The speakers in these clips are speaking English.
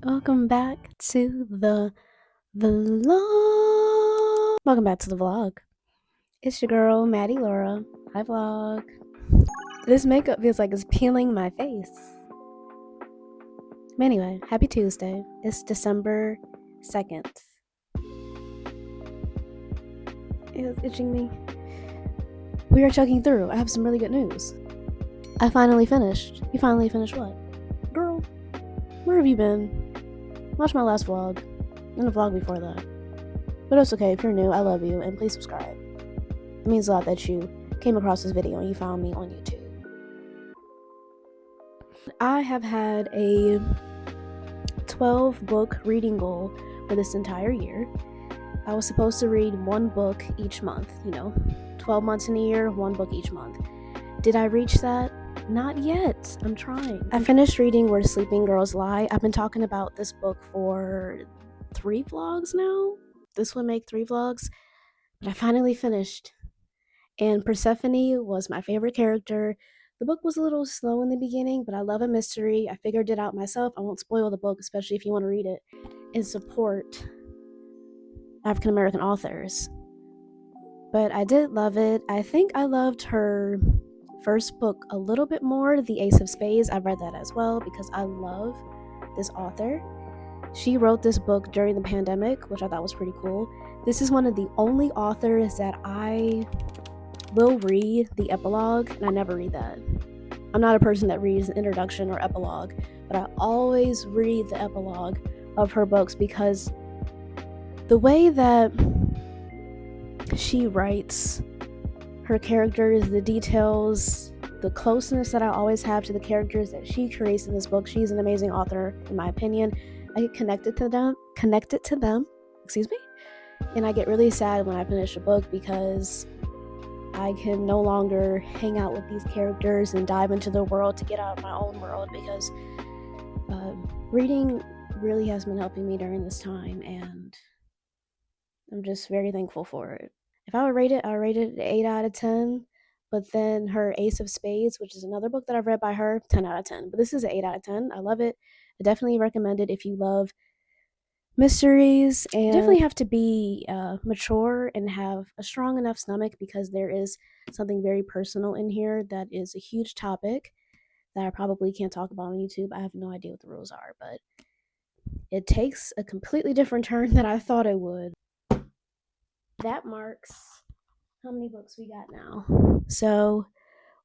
Welcome back to the vlog. Welcome back to the vlog. It's your girl, Maddie Laura. Hi, vlog. This makeup feels like it's peeling my face. Anyway, happy Tuesday. It's December 2nd. It's itching me. We are chugging through. I have some really good news. I finally finished. You finally finished what? Girl, where have you been? Watch my last vlog and the vlog before that. But it's okay, if you're new, I love you, and please subscribe. It means a lot that you came across this video and you found me on YouTube. I have had a 12-book reading goal for this entire year. I was supposed to read one book each month, 12 months in a year, one book each month. Did I reach that? Not yet. I'm trying. I finished reading Where Sleeping Girls Lie. I've been talking about this book for 3 vlogs now. This would make 3 vlogs. But I finally finished. And Persephone was my favorite character. The book was a little slow in the beginning, but I love a mystery. I figured it out myself. I won't spoil the book, especially if you want to read it and support African American authors. But I did love it. I think I loved her first book a little bit more, The Ace of Spades. I read that as well because I love this author. She wrote this book during the pandemic, which I thought was pretty cool. This is one of the only authors that I will read the epilogue, and I never read that. I'm not a person that reads an introduction or epilogue, but I always read the epilogue of her books because the way that she writes her characters, the details, the closeness that I always have to the characters that she creates in this book. She's an amazing author, in my opinion. I get connected to them, and I get really sad when I finish a book because I can no longer hang out with these characters and dive into their world to get out of my own world because reading really has been helping me during this time, and I'm just very thankful for it. If I would rate it, I would rate it an 8 out of 10. But then her Ace of Spades, which is another book that I've read by her, 10 out of 10. But this is an 8 out of 10. I love it. I definitely recommend it if you love mysteries, and you definitely have to be mature and have a strong enough stomach because there is something very personal in here that is a huge topic that I probably can't talk about on YouTube. I have no idea what the rules are, but it takes a completely different turn than I thought it would. That marks how many books we got now. So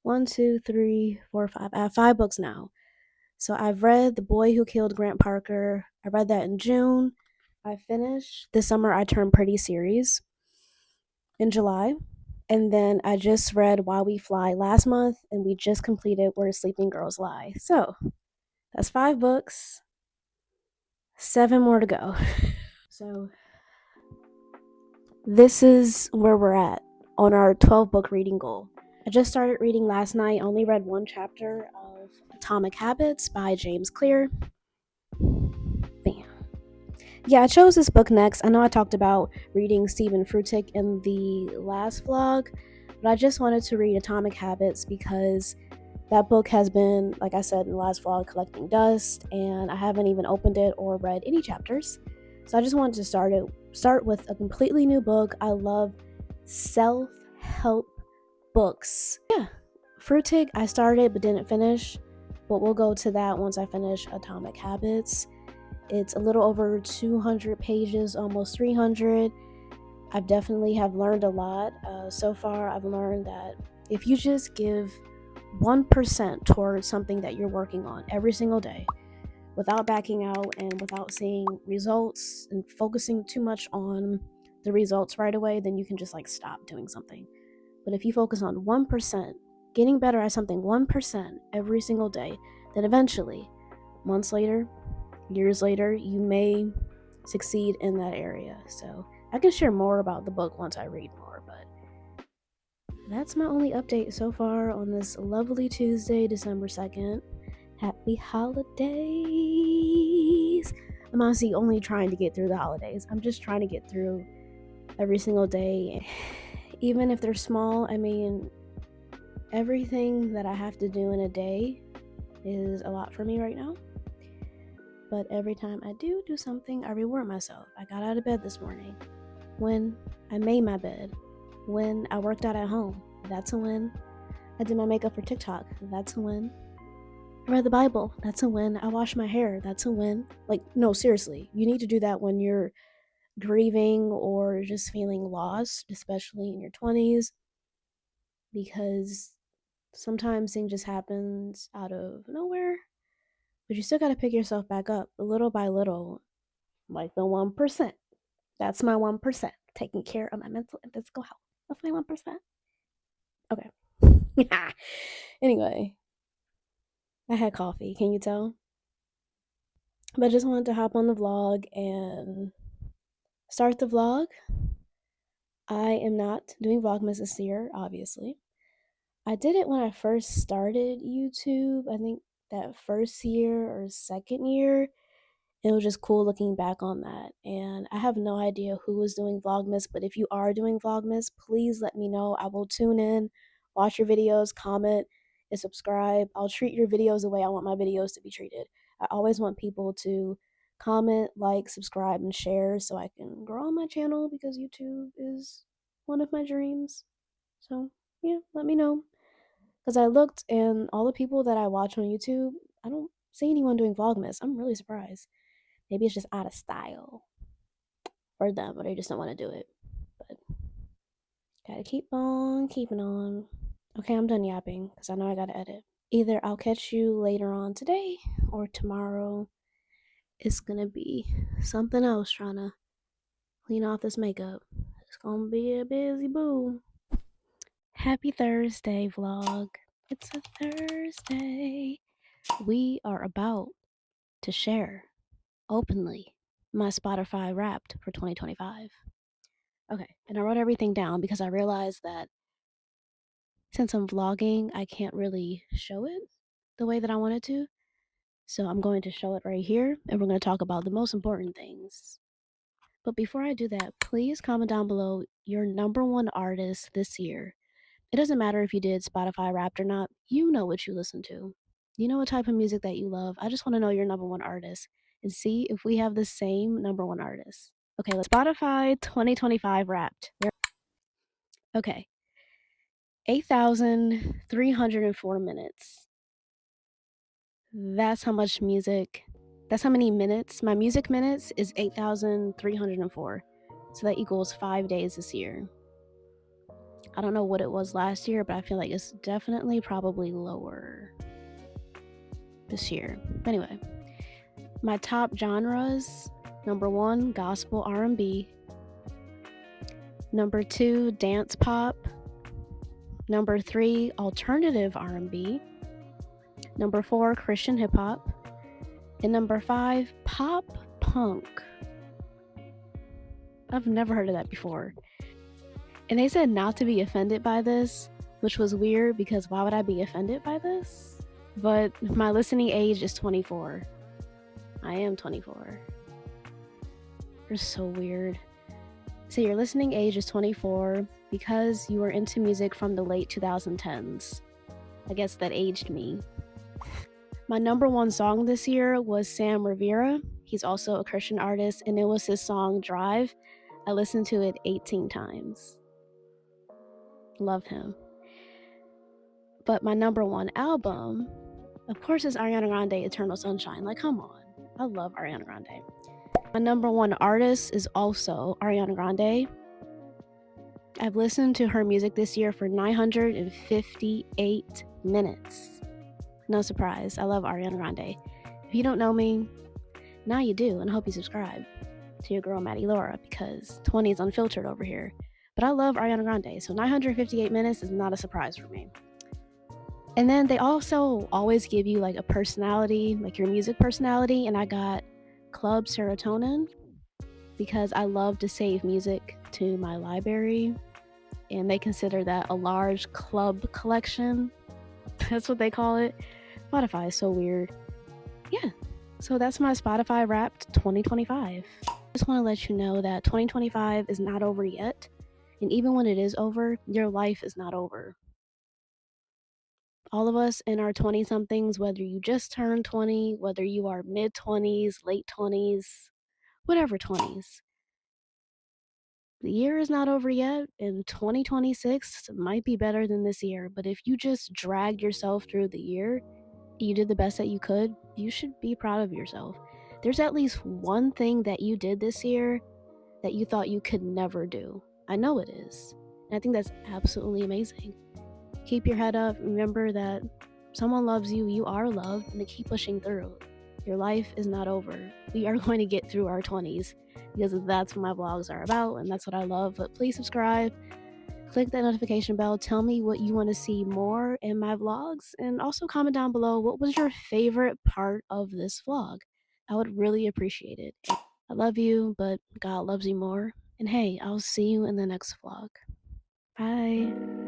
1, 2, 3, 4, 5. I have 5 books now. So I've read The Boy Who Killed Grant Parker. I read that in June. I finished this summer. I turned Pretty series in July. And then I just read While We Fly last month, and we just completed Where Sleeping Girls Lie. So that's 5 books, 7 more to go. So this is where we're at on our 12-book reading goal. I just started reading last night. I only read 1 chapter of Atomic Habits by James Clear. Bam. Yeah, I chose this book next. I know I talked about reading Stephen Fruitig in the last vlog, but I just wanted to read Atomic Habits because that book has been, like I said in the last vlog, collecting dust, and I haven't even opened it or read any chapters. So I just wanted to start with a completely new book. I love self-help books. Yeah, Fruitig I started but didn't finish, but we'll go to that once I finish Atomic Habits. It's a little over 200 pages, almost 300. I definitely have learned a lot. So far, I've learned that if you just give 1% towards something that you're working on every single day, without backing out and without seeing results and focusing too much on the results right away, then you can just stop doing something. But if you focus on 1%, getting better at something 1% every single day, then eventually, months later, years later, you may succeed in that area. So I can share more about the book once I read more, but that's my only update so far on this lovely Tuesday, December 2nd. Happy holidays. I'm honestly only trying to get through the holidays. I'm just trying to get through every single day. Even if they're small, I mean, everything that I have to do in a day is a lot for me right now. but every time I do something, I reward myself. I got out of bed this morning. When I made my bed. When I worked out at home. That's a win. I did my makeup for TikTok. That's a win. I read the Bible. That's a win. I washed my hair. That's a win. Like, no, seriously. You need to do that when you're grieving or just feeling lost, especially in your 20s, because sometimes things just happens out of nowhere, but you still got to pick yourself back up little by little, like the 1%. That's my 1%, taking care of my mental and physical health. That's my 1%. Okay. Anyway, I had coffee, can you tell? But I just wanted to hop on the vlog and start the vlog. I am not doing vlogmas this year, obviously. I did it when I first started YouTube. I think that first year or second year. It was just cool looking back on that. And I have no idea who was doing vlogmas, but if you are doing vlogmas, please let me know. I will tune in, watch your videos, comment, and subscribe. I'll treat your videos the way I want my videos to be treated. I always want people to comment, like, subscribe, and share so I can grow on my channel, because YouTube is one of my dreams. So yeah, let me know. Because I looked, and all the people that I watch on YouTube, I don't see anyone doing vlogmas. I'm really surprised. Maybe it's just out of style for them, or they just don't want to do it. But gotta keep on keeping on. Okay, I'm done yapping because I know I gotta edit. Either I'll catch you later on today or tomorrow. It's gonna be something else trying to clean off this makeup. It's gonna be a busy boo. Happy Thursday, vlog. It's a Thursday. We are about to share openly my Spotify Wrapped for 2025. Okay, and I wrote everything down because I realized that since I'm vlogging, I can't really show it the way that I wanted to. So I'm going to show it right here, and we're going to talk about the most important things. But before I do that, please comment down below your number one artist this year. It doesn't matter if you did Spotify Wrapped or not. You know what you listen to. You know what type of music that you love. I just want to know your number one artist and see if we have the same number one artist. Okay, let's Spotify 2025 Wrapped. Okay. 8,304 minutes. That's how much music, that's how many minutes. My music minutes is 8,304. So that equals 5 days this year. I don't know what it was last year, but I feel like it's definitely probably lower this year. But anyway, my top genres: number 1, gospel R&B. Number 2, dance pop. Number 3, alternative R&B. Number 4, Christian hip hop. And number 5, pop punk. I've never heard of that before. And they said not to be offended by this, which was weird because why would I be offended by this? But my listening age is 24. I am 24. You're so weird. So your listening age is 24 because you were into music from the late 2010s. I guess that aged me. My number 1 song this year was Sam Rivera. He's also a Christian artist, and it was his song Drive. I listened to it 18 times. Love him. But my number 1 album, of course, is Ariana Grande, Eternal Sunshine. Like, come on. I love Ariana Grande. My number 1 artist is also Ariana Grande. I've listened to her music this year for 958 minutes. No surprise, I love Ariana Grande. If you don't know me, now you do, and I hope you subscribe to your girl Maddie Laura, because 20s unfiltered over here. But I love Ariana Grande, so 958 minutes is not a surprise for me. And then they also always give you like a personality, like your music personality, and I got Club Serotonin because I love to save music to my library, and they consider that a large club collection. That's what they call it. Spotify is so weird. Yeah, so that's my Spotify Wrapped 2025. I just want to let you know that 2025 is not over yet, and even when it is over, your life is not over. All of us in our 20 somethings, whether you just turned 20, whether you are mid 20s, late 20s, whatever 20s, the year is not over yet, and 2026 might be better than this year. But if you just dragged yourself through the year, you did the best that you could, you should be proud of yourself. There's at least one thing that you did this year that you thought you could never do. I know it is. And I think that's absolutely amazing. Keep your head up. Remember that someone loves you, you are loved, and to keep pushing through. Your life is not over. We are going to get through our 20s because that's what my vlogs are about and that's what I love. But please subscribe, click that notification bell, tell me what you want to see more in my vlogs, and also comment down below what was your favorite part of this vlog. I would really appreciate it. I love you, but God loves you more. And hey, I'll see you in the next vlog. Bye.